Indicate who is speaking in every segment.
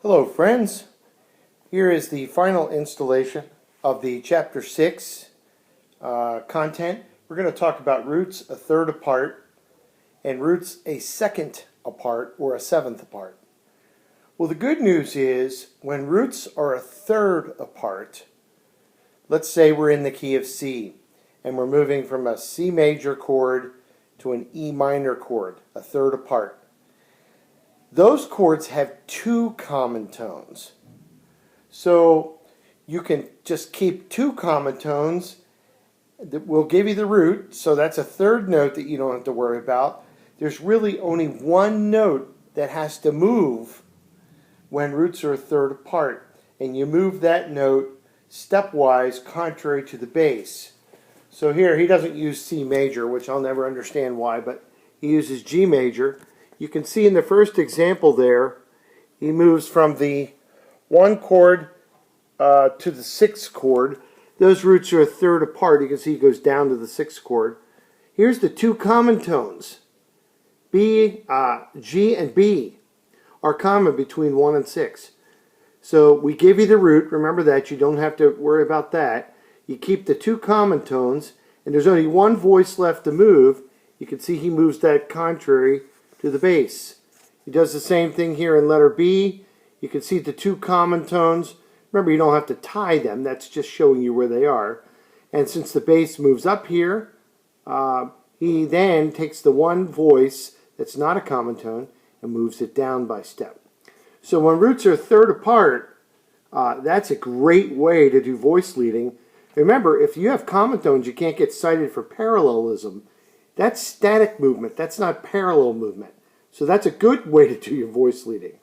Speaker 1: Hello friends, here is the final installation of the Chapter 6 content. We're going to talk about roots a third apart and roots a second apart or a seventh apart. Well, the good news is when roots are a third apart, let's say we're in the key of C and we're moving from a C major chord to an E minor chord, a third apart. Those chords have two common tones. So you can just keep two common tones that will give you the root, so that's a third note that you don't have to worry about. There's really only one note that has to move when roots are a third apart, and you move that note stepwise contrary to the bass. So here he doesn't use C major, which I'll never understand why, but he uses G major. You can see in the first example there, he moves from the 1 chord to the 6th chord. Those roots are a third apart. You can see he goes down to the 6th chord. Here's the two common tones. G and B are common between 1 and 6. So we give you the root. Remember that. You don't have to worry about that. You keep the two common tones, and there's only one voice left to move. You can see he moves that contrary to the bass. He does the same thing here in letter B. You can see the two common tones. Remember, you don't have to tie them. That's just showing you where they are. And since the bass moves up here, he then takes the one voice that's not a common tone and moves it down by step. So when roots are a third apart, that's a great way to do voice leading. Remember, if you have common tones, you can't get cited for parallelism. That's static movement. That's not parallel movement. So that's a good way to do your voice leading.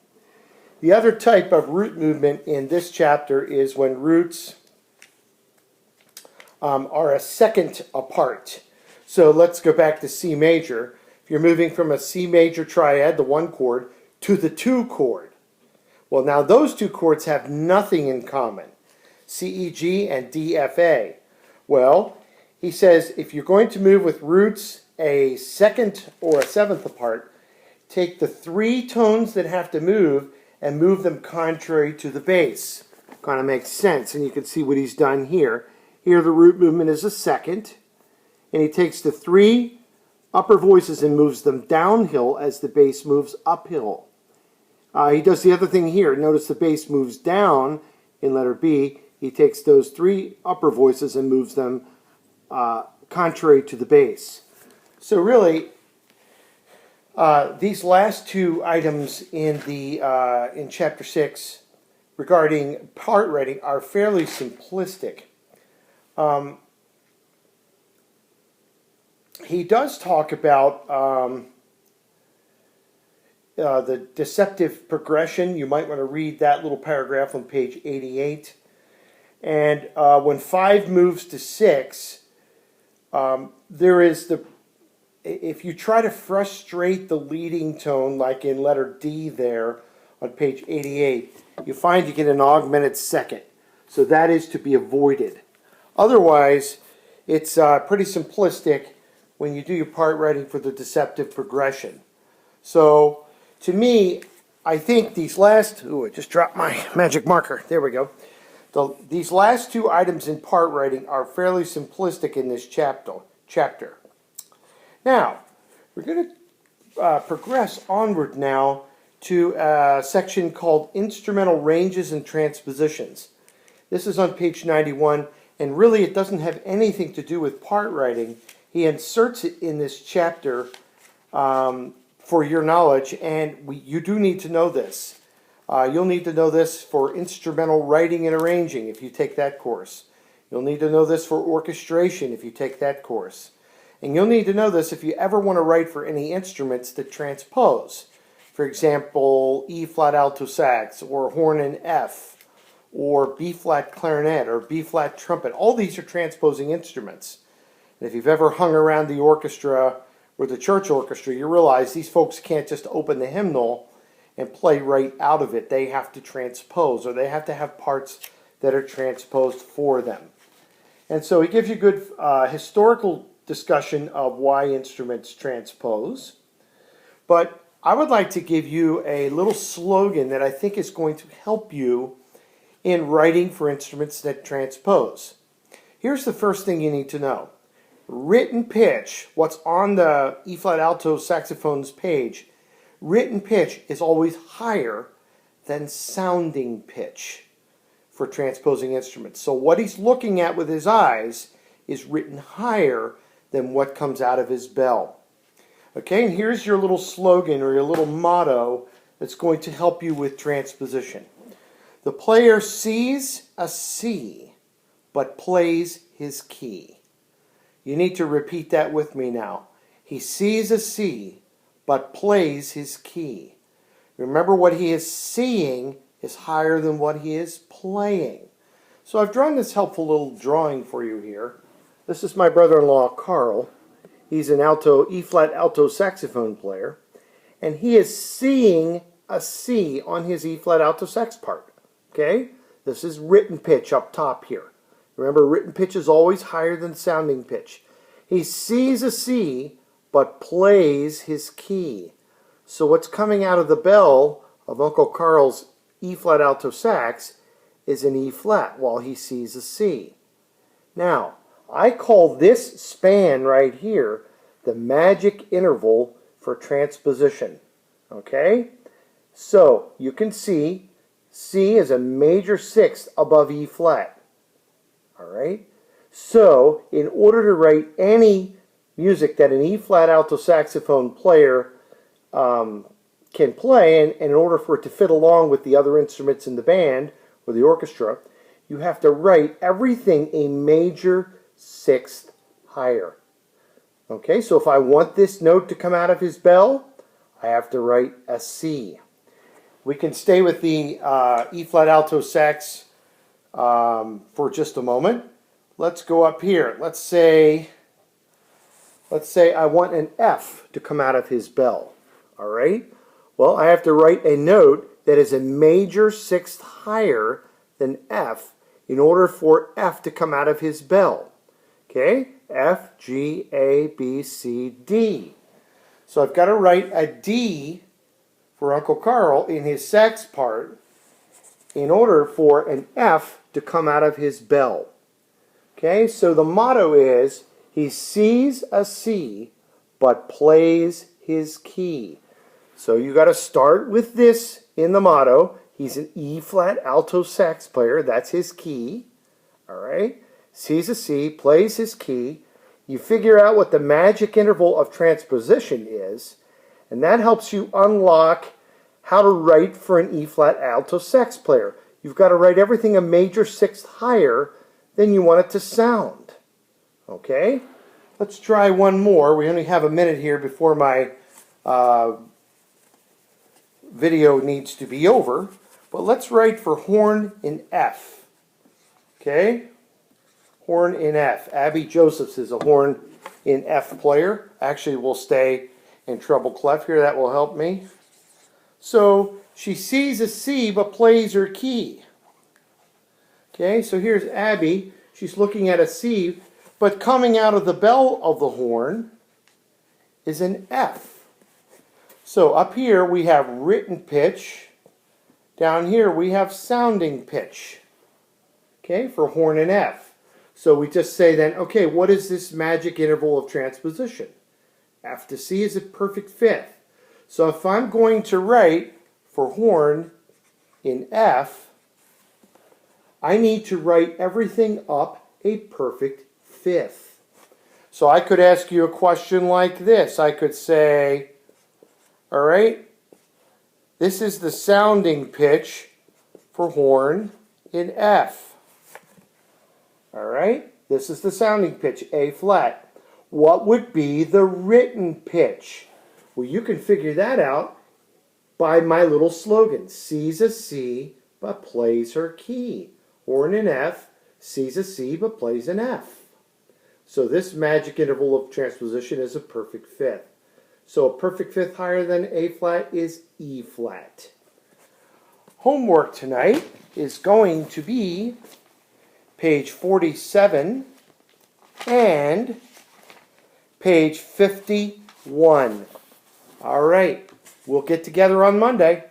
Speaker 1: The other type of root movement in this chapter is when roots are a second apart. So let's go back to C major. If you're moving from a C major triad, the 1 chord, to the 2 chord. Well, now those two chords have nothing in common. C, E, G, and D, F, A. Well, he says if you're going to move with roots a second or a seventh apart, take the 3 tones that have to move and move them contrary to the bass. Kind of makes sense, and you can see what he's done here. Here the root movement is a second, and he takes the 3 upper voices and moves them downhill as the bass moves uphill. He does the other thing here. Notice the bass moves down in letter B. He takes those 3 upper voices and moves them contrary to the bass. So really, these last two items in Chapter 6 regarding part writing are fairly simplistic. He does talk about the deceptive progression. You might want to read that little paragraph on page 88. And when 5 moves to 6, there is if you try to frustrate the leading tone, like in letter D there on page 88, you find you get an augmented second. So that is to be avoided. Otherwise, it's pretty simplistic when you do your part writing for the deceptive progression. So, to me, I think these last... Ooh, I just dropped my magic marker. There we go. These last 2 items in part writing are fairly simplistic in this chapter. Now, we're going to progress onward now to a section called Instrumental Ranges and Transpositions. This is on page 91, and really it doesn't have anything to do with part writing. He inserts it in this chapter for your knowledge, and you do need to know this. You'll need to know this for instrumental writing and arranging if you take that course. You'll need to know this for orchestration if you take that course. And you'll need to know this if you ever want to write for any instruments that transpose. For example, E flat alto sax, or horn and F, or B flat clarinet, or B flat trumpet. All these are transposing instruments. And if you've ever hung around the orchestra or the church orchestra, you realize these folks can't just open the hymnal and play right out of it. They have to transpose, or they have to have parts that are transposed for them. And so he gives you good historical discussion of why instruments transpose. But I would like to give you a little slogan that I think is going to help you in writing for instruments that transpose. Here's the first thing you need to know. Written pitch, what's on the E-flat alto saxophone's page, written pitch is always higher than sounding pitch for transposing instruments. So what he's looking at with his eyes is written higher than what comes out of his bell. Okay, and here's your little slogan or your little motto that's going to help you with transposition. The player sees a C, but plays his key. You need to repeat that with me now. He sees a C, but plays his key. Remember, what he is seeing is higher than what he is playing. So I've drawn this helpful little drawing for you here. This is my brother-in-law, Carl. He's an E-flat alto saxophone player, and he is seeing a C on his E-flat alto sax part. Okay? This is written pitch up top here. Remember, written pitch is always higher than sounding pitch. He sees a C, but plays his key. So what's coming out of the bell of Uncle Carl's E-flat alto sax is an E-flat while he sees a C. Now, I call this span right here the magic interval for transposition. Okay? So, you can see C is a major sixth above E-flat. Alright? So, in order to write any music that an E-flat alto saxophone player can play, and in order for it to fit along with the other instruments in the band or the orchestra, you have to write everything a major sixth higher. Okay, so if I want this note to come out of his bell, I have to write a C. We can stay with the E-flat alto sax for just a moment. Let's go up here. Let's say I want an F to come out of his bell. All right? Well, I have to write a note that is a major sixth higher than F in order for F to come out of his bell. Okay? F, G, A, B, C, D. So I've got to write a D for Uncle Carl in his sax part in order for an F to come out of his bell. Okay, so the motto is, he sees a C, but plays his key. So you got to start with this in the motto. He's an E-flat alto sax player. That's his key. All right, sees a C, plays his key. You figure out what the magic interval of transposition is, and that helps you unlock how to write for an E-flat alto sax player. You've got to write everything a major sixth higher than you want it to sound. Okay? Let's try one more. We only have a minute here before my video needs to be over. But let's write for horn in F. Okay? Horn in F. Abby Josephs is a horn in F player. Actually, we'll stay in treble clef here. That will help me. So, she sees a C but plays her key. Okay, so here's Abby. She's looking at a C, but coming out of the bell of the horn is an F. So up here we have written pitch. Down here we have sounding pitch. Okay, for horn in F. So we just say then, okay, what is this magic interval of transposition? F to C is a perfect fifth. So if I'm going to write for horn in F, I need to write everything up a perfect fifth. So I could ask you a question like this. I could say, all right, this is the sounding pitch for horn in F. All right, this is the sounding pitch, A flat. What would be the written pitch? Well, you can figure that out by my little slogan. Sees a C, but plays her key. Horn in F, sees a C, but plays an F. So this magic interval of transposition is a perfect fifth. So a perfect fifth higher than A flat is E flat. Homework tonight is going to be page 47 and page 51. All right. We'll get together on Monday.